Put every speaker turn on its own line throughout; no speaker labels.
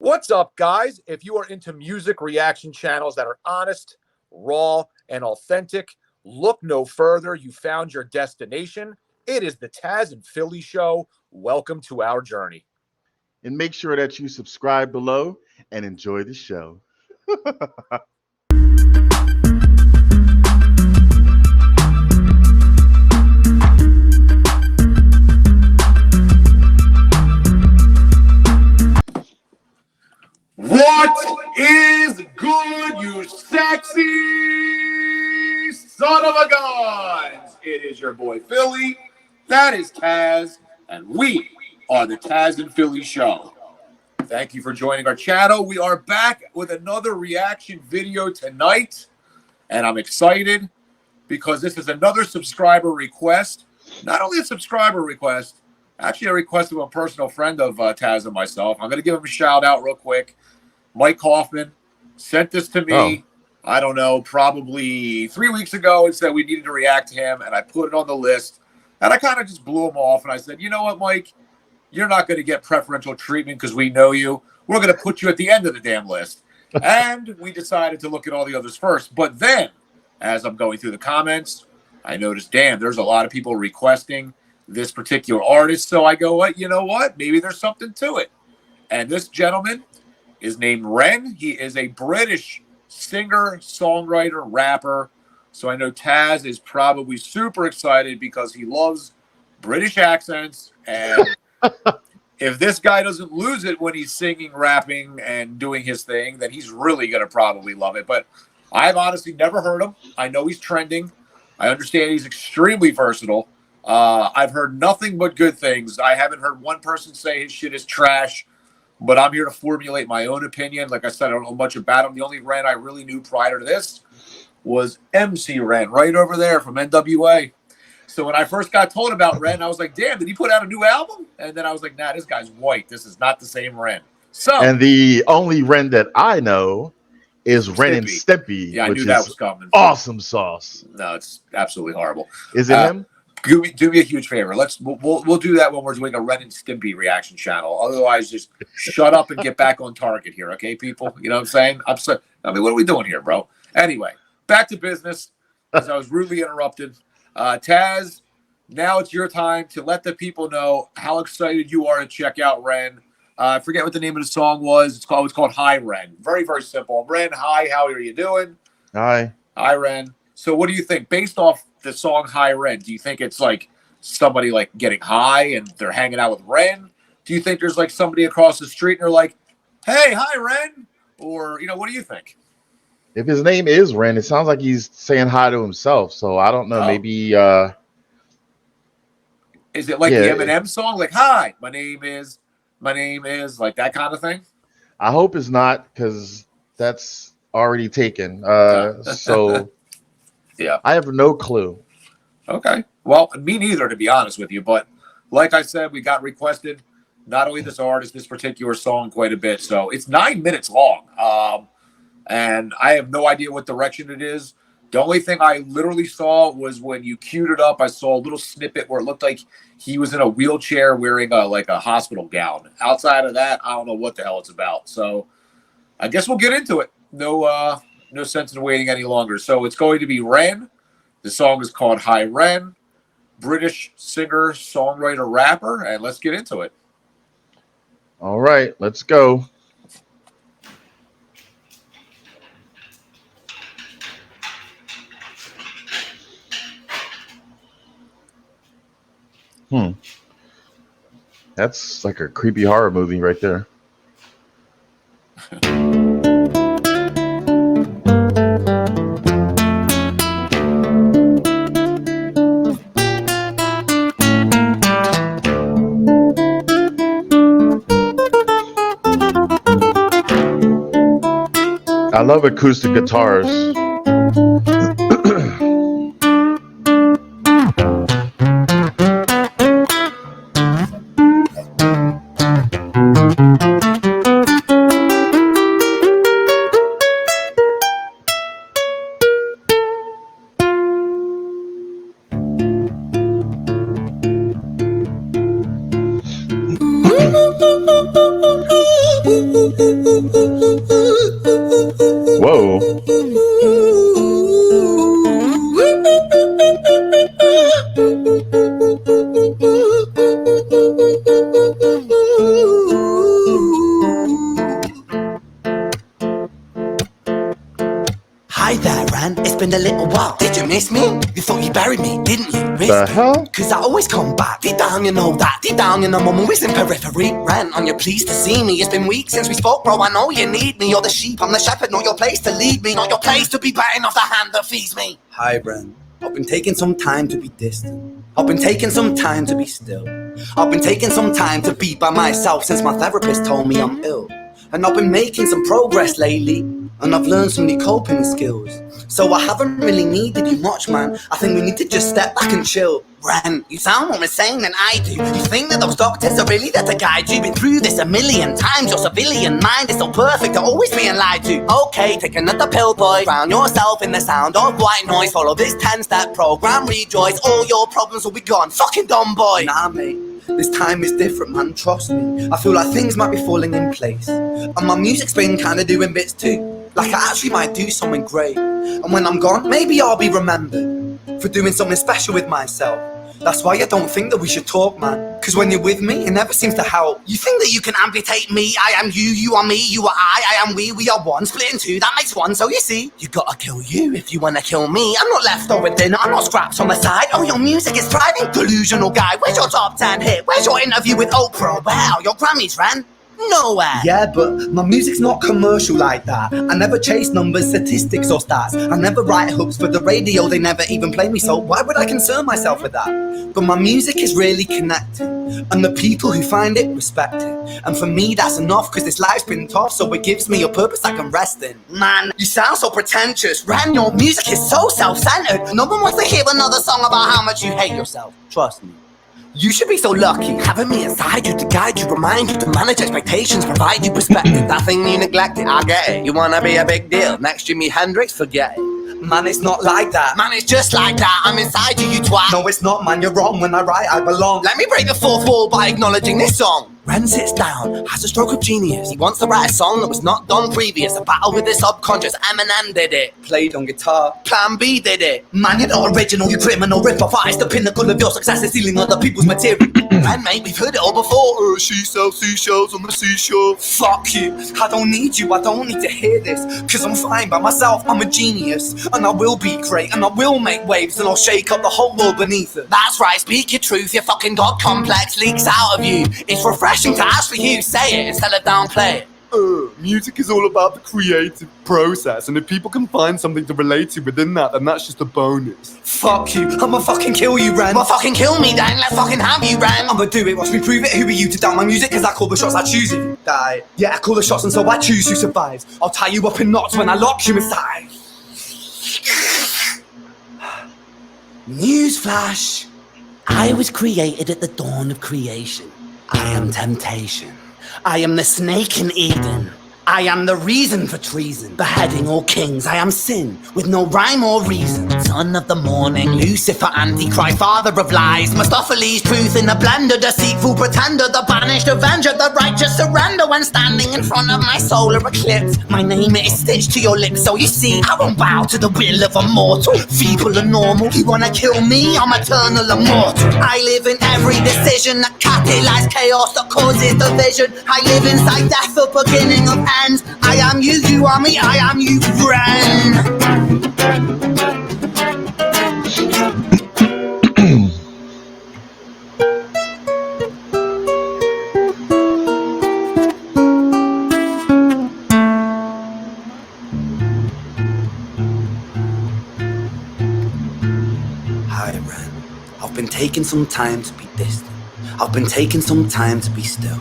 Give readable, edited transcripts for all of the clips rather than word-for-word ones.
What's up, guys? If you are into music reaction channels that are honest, raw, and authentic, look no further. You found your destination. It is the Tazzz and Philly Show. Welcome to our journey.
And make sure that you subscribe below and enjoy the show.
What is good, you sexy son of a guns? It is your boy Philly. That is Tazzz, and we are the Tazzz and Philly Show. Thank you for joining our channel. We are back with another reaction video tonight, and I'm excited because this is another subscriber request. Not only a subscriber request, actually a request of a personal friend of Tazzz and myself. I'm going to give him a shout out real quick. Mike Hoffman sent this to me, I don't know, probably 3 weeks ago and said we needed to react to him, and I put it on the list. And I kind of just blew him off, and I said, you know what, Mike? You're not going to get preferential treatment because we know you. We're going to put you at the end of the damn list. And we decided to look at all the others first. But then, as I'm going through the comments, I noticed, damn, there's a lot of people requesting this particular artist. So I go, what? You know what? Maybe there's something to it. And this gentleman is named Ren. He is a British singer, songwriter, rapper. So I know Tazzz is probably super excited because he loves British accents. And if this guy doesn't lose it when he's singing, rapping, and doing his thing, then he's really going to probably love it. But I've honestly never heard him. I know he's trending. I understand he's extremely versatile. I've heard nothing but good things. I haven't heard one person say his shit is trash. But I'm here to formulate my own opinion. Like I said, I don't know much about him. The only Ren I really knew prior to this was MC Ren, right over there from NWA. So when I first got told about Ren, I was like, damn, did he put out a new album? And then I was like, nah, this guy's white. This is not the same Ren. So,
and the only Ren that I know is Ren and Stimpy,
yeah, I
which
knew that
is
was coming.
Awesome sauce.
No, it's absolutely horrible.
Is it him?
Do me a huge favor. We'll do that when we're doing a Ren and Stimpy reaction channel. Otherwise, just shut up and get back on target here, okay, people? You know what I'm saying? I mean, what are we doing here, bro? Anyway, back to business. As I was rudely interrupted, Tazzz, now it's your time to let the people know how excited you are to check out Ren. I forget what the name of the song was. It's called High Ren. Very, very simple. Ren, hi, how are you doing?
Hi.
Hi, Ren. So what do you think? Based off the song High Ren, do you think it's like somebody like getting high and they're hanging out with Ren? Do you think there's like somebody across the street and they're like, hey, hi, Ren? Or, what do you think?
If his name is Ren, it sounds like he's saying hi to himself. So I don't know. Maybe.
Is it like the Eminem song? Like, hi, my name is, like that kind of thing?
I hope it's not, because that's already taken. So yeah, I have no clue.
Okay. Well, me neither, to be honest with you. But like I said, we got requested not only this artist, this particular song quite a bit. So it's 9 minutes long. And I have no idea what direction it is. The only thing I literally saw was when you queued it up, I saw a little snippet where it looked like he was in a wheelchair wearing a hospital gown. Outside of that, I don't know what the hell it's about. So I guess we'll get into it. No sense in waiting any longer. So it's going to be Ren. The song is called High Ren. British singer, songwriter, rapper. And let's get into it.
All right, let's go. That's like a creepy horror movie right there. I love acoustic guitars. Whoa.
Hi there, Ren. It's been a little while. Did you miss me? You thought you buried me, didn't you?
The hell?
Cause I always come back. Deep down, you know that. Deep down, you know I'm always in periphery. Ren, are you pleased to see me? It's been weeks since we spoke, bro. I know you need me. You're the sheep, I'm the shepherd. Not your place to lead me. Not your place to be biting off the hand that feeds me. Hi, Ren. I've been taking some time to be distant. I've been taking some time to be still. I've been taking some time to be by myself since my therapist told me I'm ill. And I've been making some progress lately, and I've learned some new coping skills. So I haven't really needed you much, man. I think we need to just step back and chill. Ren, you sound more insane than I do. You think that those doctors are really there to guide you? Been through this a million times. Your civilian mind is so perfect to always being lied to. Okay, take another pill, boy. Drown yourself in the sound of white noise. Follow this 10-step program, rejoice. All your problems will be gone. Fucking dumb boy. Nah, mate. This time is different, man, trust me. I feel like things might be falling in place. And my music's been kinda doing bits too. Like I actually might do something great. And when I'm gone, maybe I'll be remembered for doing something special with myself. That's why I don't think that we should talk, man. Cause when you're with me, it never seems to help. You think that you can amputate me? I am you, you are me, you are I am we are one. Split in two, that makes one, so you see. You gotta kill you if you wanna kill me. I'm not leftover dinner, I'm not scraps on the side. Oh, your music is thriving, delusional guy. Where's your top 10 hit? Where's your interview with Oprah? Wow, your Grammys, Ren? Nowhere. Yeah, but my music's not commercial like that. I never chase numbers, statistics or stats. I never write hooks for the radio, they never even play me, so why would I concern myself with that? But my music is really connected, and the people who find it respect it. And for me that's enough, cause this life's been tough, so it gives me a purpose I can rest in. Man, you sound so pretentious. Ren, your music is so self-centered. No one wants to hear another song about how much you hate yourself. Trust me. You should be so lucky, having me inside you to guide you, remind you to manage expectations, provide you perspective. That thing you neglected, I get it. You wanna be a big deal, next Jimi Hendrix, forget it. Man, it's not like that. Man, it's just like that. I'm inside you, you twat. No, it's not, man, you're wrong. When I write, I belong. Let me break the fourth wall by acknowledging this song. Ren sits down, has a stroke of genius. He wants to write a song that was not done previous. A battle with his subconscious, Eminem did it. Played on guitar, Plan B did it. Man, you're not original, you criminal rip-off artist. The pinnacle of your success is stealing other people's material. Ren, mate, we've heard it all before. She sells seashells on the seashore. Fuck you, I don't need you, I don't need to hear this. Cause I'm fine by myself, I'm a genius. And I will be great, and I will make waves. And I'll shake up the whole world beneath it. That's right, speak your truth, your fucking god complex leaks out of you. It's refreshing to actually hear you say it instead of downplay it.
Music is all about the creative process, and if people can find something to relate to within that, then that's just a bonus.
Fuck you, I'ma fucking kill you, Ren. Well, fucking kill me then, let's fucking have you, Ren. I'ma do it, watch me prove it. Who are you to doubt my music? Cause I call the shots, I choose if you die. Yeah, I call the shots and so I choose who survives. I'll tie you up in knots when I lock you inside. Newsflash, I was created at the dawn of creation. I am temptation. I am the snake in Eden. I am the reason for treason, beheading all kings. I am sin, with no rhyme or reason. Son of the morning, Lucifer, Antichrist, father of lies. Mephistopheles, truth in a blender, deceitful pretender, the banished avenger, the righteous surrender. When standing in front of my solar eclipse, my name is stitched to your lips. So you see, I won't bow to the will of a mortal. Feeble and normal, you wanna kill me? I'm eternal immortal. I live in every decision that catalyzes chaos, that causes division. I live inside death, the beginning of ends. I am you, you are me, I am you, Ren. Hi, Ren. I've been taking some time to be distant. I've been taking some time to be still.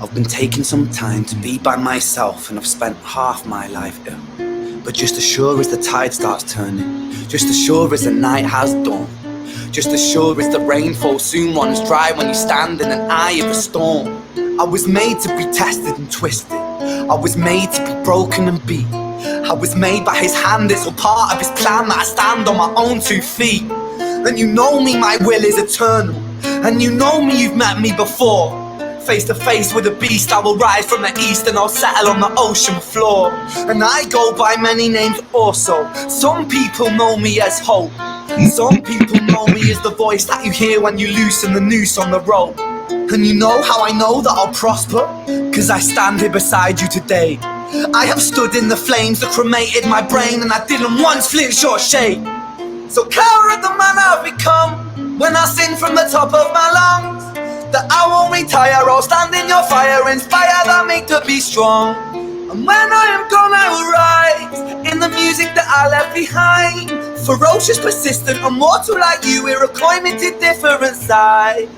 I've been taking some time to be by myself, and I've spent half my life ill. But just as sure as the tide starts turning, just as sure as the night has dawned, just as sure as the rain falls soon runs dry when you stand in an eye of a storm. I was made to be tested and twisted. I was made to be broken and beat. I was made by his hand, it's all part of his plan that I stand on my own 2 feet. And you know me, my will is eternal. And you know me, you've met me before. face to face with a beast. I will rise from the east and I'll settle on the ocean floor. And I go by many names also. Some people know me as Hope. Some people know me as the voice that you hear when you loosen the noose on the rope. And you know how I know that I'll prosper? 'Cause I stand here beside you today. I have stood in the flames that cremated my brain, and I didn't once flinch or shake. So coward the man I've become, when I sing from the top of my lungs, that I won't retire, I'll stand in your fire, inspired I make to be strong. And when I am gone I will rise, in the music that I left behind. Ferocious, persistent, immortal like you, we're a climate different side.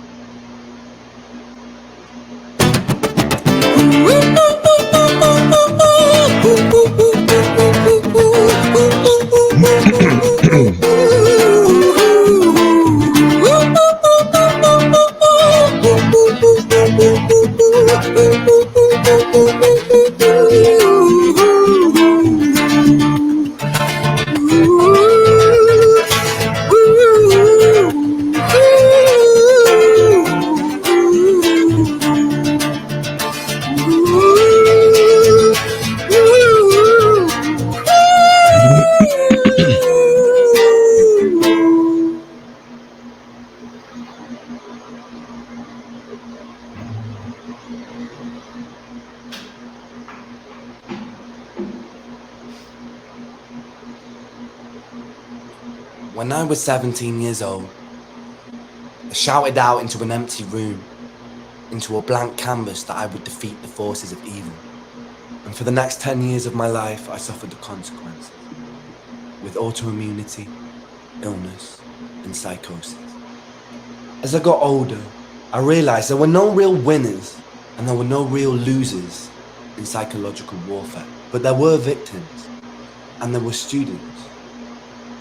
When I was 17 years old, I shouted out into an empty room, into a blank canvas, that I would defeat the forces of evil. And for the next 10 years of my life, I suffered the consequences, with autoimmunity, illness, and psychosis. As I got older, I realized there were no real winners and there were no real losers in psychological warfare, but there were victims and there were students.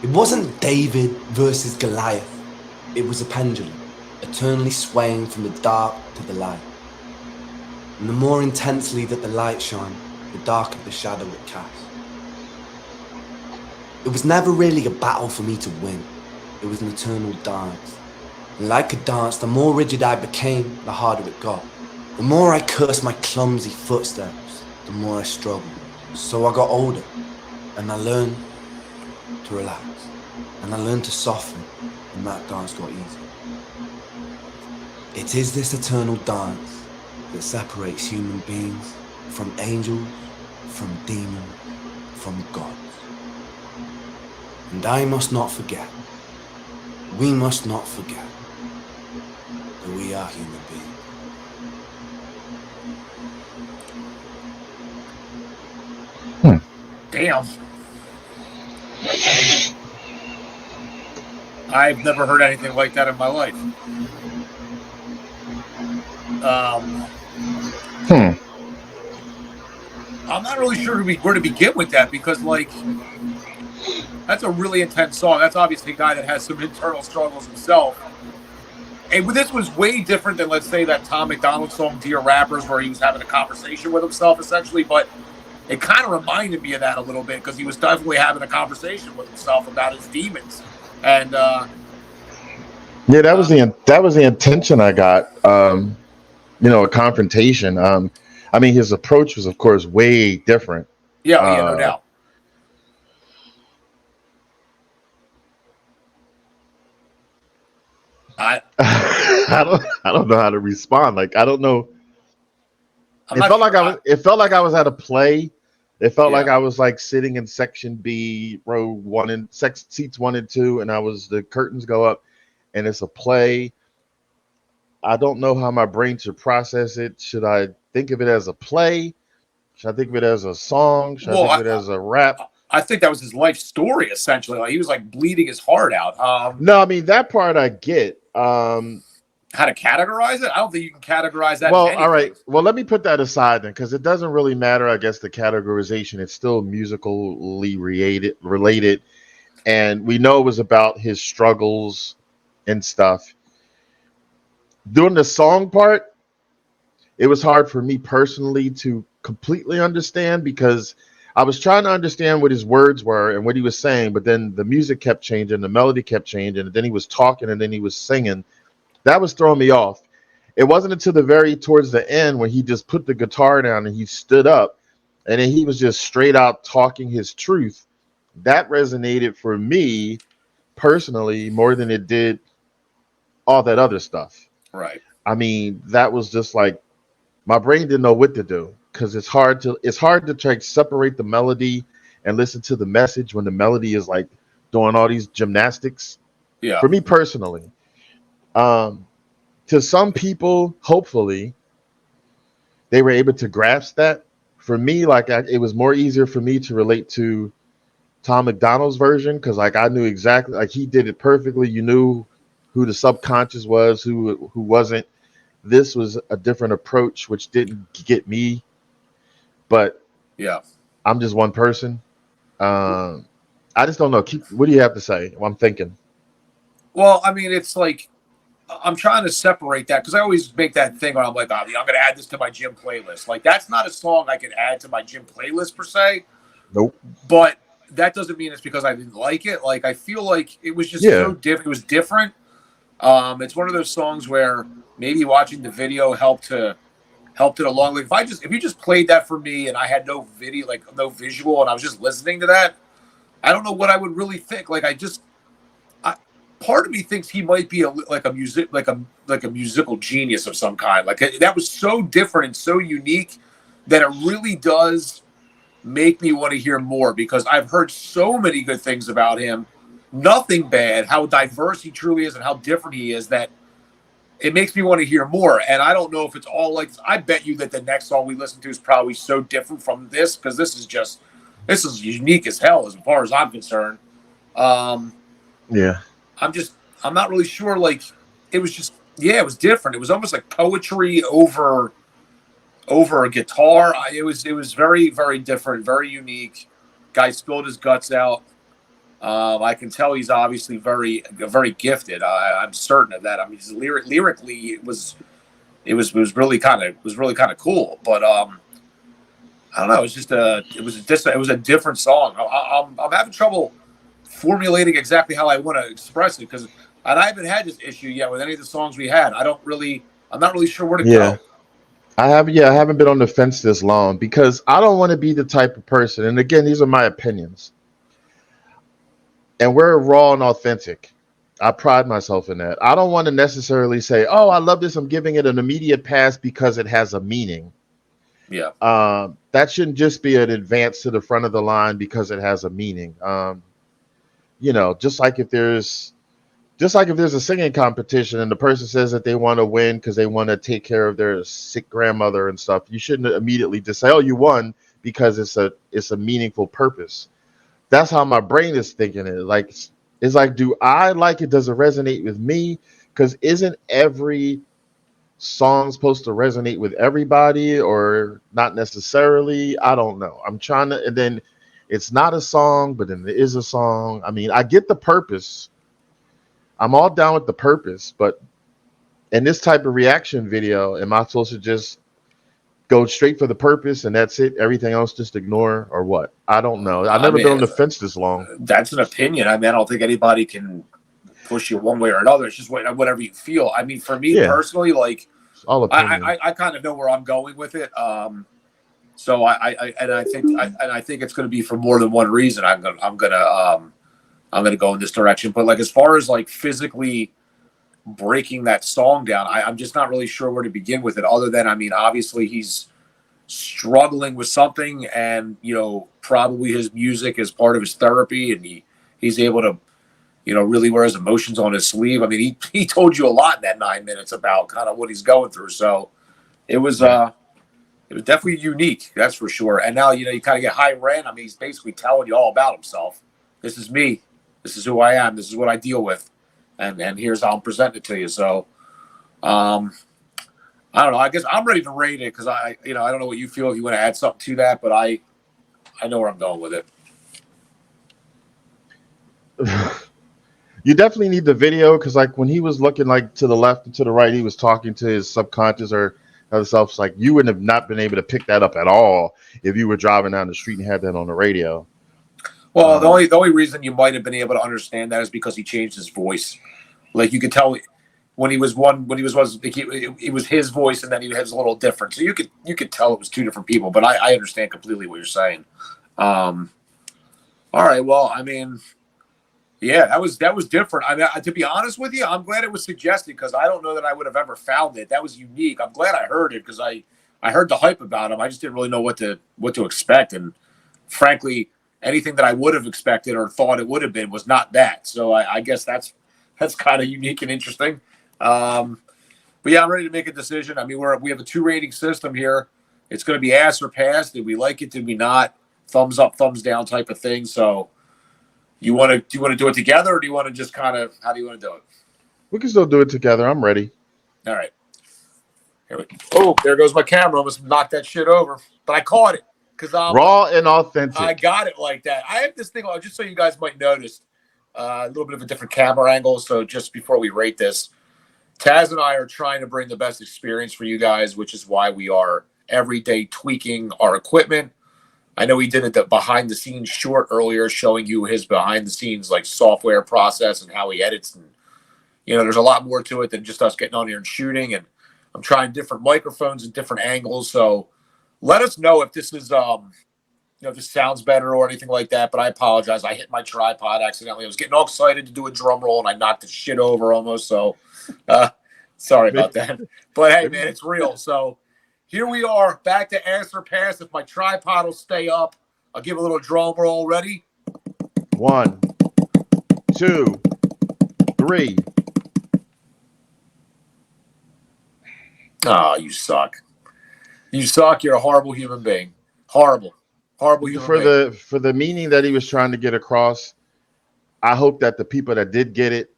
It wasn't David versus Goliath. It was a pendulum, eternally swaying from the dark to the light. And the more intensely that the light shone, the darker the shadow it cast. It was never really a battle for me to win. It was an eternal dance. And like a dance, the more rigid I became, the harder it got. The more I cursed my clumsy footsteps, the more I struggled. So I got older, and I learned to relax, and I learned to soften, and that dance got easier. It is this eternal dance that separates human beings from angels, from demons, from gods. And I must not forget, we must not forget, that we are human beings.
Damn. I've never heard anything like that in my life. I'm not really sure where to begin with that, because, like, that's a really intense song. That's obviously a guy that has some internal struggles himself. And this was way different than, let's say, that Tom McDonald song, Dear Rappers, where he was having a conversation with himself, essentially. But it kind of reminded me of that a little bit, because he was definitely having a conversation with himself about his demons. And
yeah, that was the intention I got. A confrontation. I mean, his approach was, of course, way different.
Yeah, no doubt. I
don't know how to respond. Like, I don't know. It felt like I was at a play. It felt like I was like sitting in section B, row 1 and seats 1 and 2, and the curtains go up, and it's a play. I don't know how my brain should process it. Should I think of it as a play? Should I think of it as a song? Should I think of it as a rap?
I think that was his life story, essentially. Like, he was like bleeding his heart out.
No, I mean, that part I get.
How to categorize it? I don't think you can categorize that.
Well, all right. Well, let me put that aside then, because it doesn't really matter, I guess, the categorization. It's still musically related. And we know it was about his struggles and stuff. Doing the song part, it was hard for me personally to completely understand, because I was trying to understand what his words were and what he was saying, but then the music kept changing, the melody kept changing, and then he was talking and then he was singing. That was throwing me off. it wasn't until the very towards the end when he just put the guitar down and he stood up and then he was just straight out talking his truth. That resonated for me personally more than it did all that other stuff.
Right.
I mean, that was just like my brain didn't know what to do because it's hard to try to separate the melody and listen to the message when the melody is like doing all these gymnastics.
Yeah.
For me personally, to some people, hopefully, they were able to grasp that. For me, it was more easier for me to relate to Tom McDonald's version because like I knew exactly, like he did it perfectly. You knew who the subconscious was, who wasn't. This was a different approach, which didn't get me. But
yeah,
I'm just one person. I just don't know. What do you have to say? I'm thinking.
Well, I mean, it's like I'm trying to separate that because I always make that thing where I'm like, oh, I'm going to add this to my gym playlist. Like, that's not a song I can add to my gym playlist per se.
Nope.
But that doesn't mean it's because I didn't like it. Like, I feel like it was just so different. It was different. It's one of those songs where maybe watching the video helped it along. Like, if you just played that for me and I had no video, like no visual, and I was just listening to that, I don't know what I would really think. Like, part of me thinks he might be a musical genius of some kind. Like that was so different and so unique that it really does make me want to hear more because I've heard so many good things about him. Nothing bad, how diverse he truly is and how different he is that it makes me want to hear more. And I don't know if it's all like, I bet you that the next song we listen to is probably so different from this because this is unique as hell as far as I'm concerned.
Yeah.
I'm not really sure. Like, it was just, it was different. It was almost like poetry over a guitar. It was very, very different, very unique. Guy spilled his guts out. I can tell he's obviously very, very gifted. I'm certain of that. I mean, lyrically, it was really kind of cool. But I don't know. It was a different song. I'm having trouble formulating exactly how I want to express it because I haven't had this issue yet with any of the songs we had. I'm not really sure where to go.
I haven't been on the fence this long because I don't want to be the type of person, and again, these are my opinions. And we're raw and authentic. I pride myself in that. I don't want to necessarily say, oh, I love this. I'm giving it an immediate pass because it has a meaning.
Yeah.
That shouldn't just be an advance to the front of the line because it has a meaning. Just like if there's a singing competition and the person says that they want to win because they want to take care of their sick grandmother and stuff, you shouldn't immediately just say, oh, you won because it's a meaningful purpose. That's how my brain is thinking it. It's like, do I like it? Does it resonate with me? Because isn't every song supposed to resonate with everybody or not necessarily? I don't know. I'm trying to, and then it's not a song, but then there is a song. I mean, I get the purpose. I'm all down with the purpose, but in this type of reaction video, am I supposed to just go straight for the purpose and that's it? Everything else just ignore or what? I don't know. I've never been on the fence this long.
That's an opinion. I mean, I don't think anybody can push you one way or another. It's just whatever you feel. I mean, for me personally, like I kind of know where I'm going with it. So I think it's going to be for more than one reason. I'm gonna go in this direction. But like as far as like physically breaking that song down, I'm just not really sure where to begin with it. Other than, I mean, obviously he's struggling with something, and probably his music is part of his therapy, and he's able to really wear his emotions on his sleeve. I mean, he told you a lot in that 9 minutes about kind of what he's going through. So it was definitely unique, that's for sure. And now you kind of get High Ren. I mean, he's basically telling you all about himself. This is me. This is who I am. This is what I deal with. And here's how I'm presenting it to you. So, I don't know. I guess I'm ready to rate it because I don't know what you feel if you want to add something to that, but I know where I'm going with it.
You definitely need the video because, like, when he was looking like to the left and to the right, he was talking to his subconscious or other self. Like, you wouldn't have not been able to pick that up at all if you were driving down the street and had that on the radio.
Well, the only reason you might have been able to understand that is because he changed his voice. Like, you could tell when he was it was his voice, and then he has a little different. So you could tell it was two different people. But I understand completely what you're saying. All right, well, I mean, yeah, that was different. I mean, to be honest with you, I'm glad it was suggested because I don't know that I would have ever found it. That was unique. I'm glad I heard it because I heard the hype about him. I just didn't really know what to expect, and frankly, anything that I would have expected or thought it would have been was not that. So I guess that's kind of unique and interesting. But yeah, I'm ready to make a decision. I mean, we have a 2 rating system here. It's going to be ass or pass. Did we like it? Did we not? Thumbs up, thumbs down type of thing. So do you want to do it together, or do you want to just kind of, how do you want to do it?
We can still do it together. I'm ready.
All right. Here we go. Oh, there goes my camera. Almost knocked that shit over. But I caught it because I'm
raw and authentic.
I got it like that. I have this thing, just so you guys might notice, a little bit of a different camera angle. So just before we rate this, Tazzz and I are trying to bring the best experience for you guys, which is why we are every day tweaking our equipment. I know he did the behind the scenes short earlier, showing you his behind the scenes like software process and how he edits. And there's a lot more to it than just us getting on here and shooting. And I'm trying different microphones and different angles. So let us know if this is if this sounds better or anything like that. But I apologize. I hit my tripod accidentally. I was getting all excited to do a drum roll and I knocked the shit over almost. So sorry about that. But hey, man, it's real. So here we are, back to ass or pass. If my tripod will stay up, I'll give a little drum roll. Ready?
1, 2, 3.
Oh, you suck. You suck. You're a horrible human being. Horrible human being.
For the meaning that he was trying to get across, I hope that the people that did get it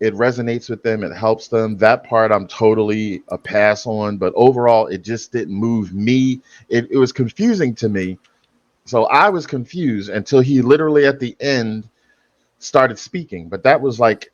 resonates with them. It helps them. That part I'm totally a pass on. But overall, it just didn't move me. It was confusing to me. So I was confused until he literally at the end started speaking. But that was like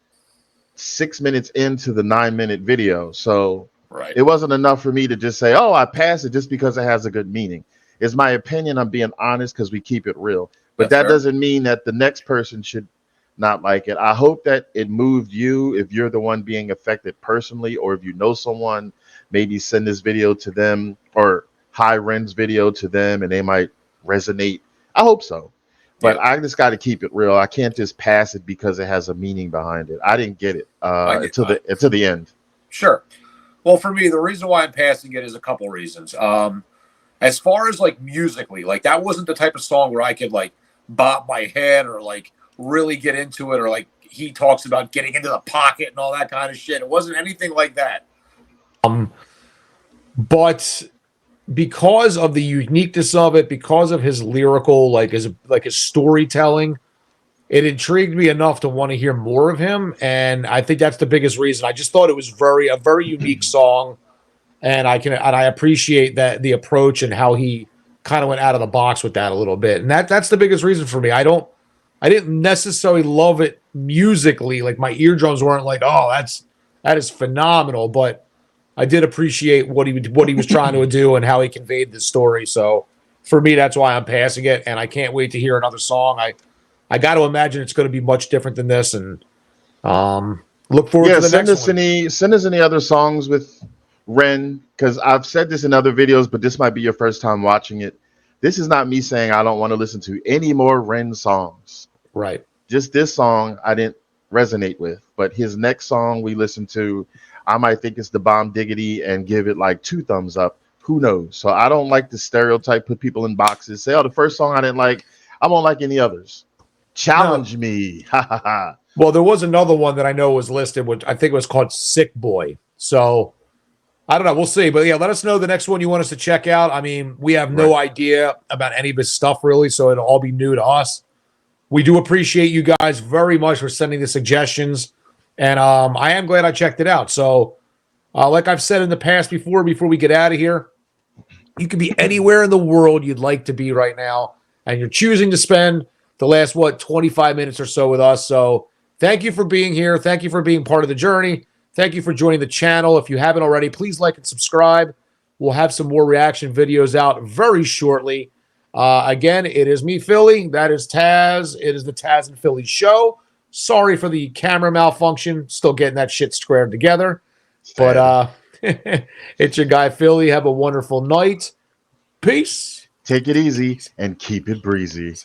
6 minutes into the 9-minute video. So
right.
It wasn't enough for me to just say, oh, I passed it just because it has a good meaning. It's my opinion. I'm being honest because we keep it real. But that doesn't mean that the next person should not like it. I hope that it moved you if you're the one being affected personally, or if you know someone, maybe send this video to them or High Ren's video to them and they might resonate. I hope so. But I just got to keep it real. I can't just pass it because it has a meaning behind it. I didn't get it until the end.
Sure. Well, for me, the reason why I'm passing it is a couple reasons. As far as like musically, like that wasn't the type of song where I could like bob my head or like really get into it, or like he talks about getting into the pocket and all that kind of shit. It wasn't anything like that.
But because of the uniqueness of it, because of his lyrical, like his storytelling, it intrigued me enough to want to hear more of him. And I think that's the biggest reason. I just thought it was a very unique song. And I appreciate that the approach and how he kind of went out of the box with that a little bit. And that's the biggest reason for me. I didn't necessarily love it musically. Like my eardrums weren't like, oh, that is phenomenal. But I did appreciate what he was trying to do and how he conveyed the story. So for me, that's why I'm passing it. And I can't wait to hear another song. I got to imagine it's going to be much different than this. And look forward to the next one.
Send us any other songs with Ren, because I've said this in other videos, but this might be your first time watching it. This is not me saying I don't want to listen to any more Ren songs.
Right.
Just this song I didn't resonate with. But his next song we listened to, I might think it's the bomb diggity and give it like 2 thumbs up. Who knows? So I don't like the stereotype, put people in boxes. Say, oh, the first song I didn't like, I won't like any others. Challenge me. Ha ha ha.
Well, there was another one that I know was listed, which I think was called Sick Boy. So I don't know. We'll see. But yeah, let us know the next one you want us to check out. I mean, we have no idea about any of his stuff really, so it'll all be new to us. We do appreciate you guys very much for sending the suggestions. And I am glad I checked it out. So like I've said in the past before we get out of here, you can be anywhere in the world you'd like to be right now. And you're choosing to spend the last, 25 minutes or so with us. So thank you for being here. Thank you for being part of the journey. Thank you for joining the channel. If you haven't already, please like and subscribe. We'll have some more reaction videos out very shortly. Again, it is me, Philly. That is Tazzz. It is the Tazzz and Philly show. Sorry for the camera malfunction. Still getting that shit squared together. But it's your guy Philly. Have a wonderful night. Peace.
Take it easy and keep it breezy.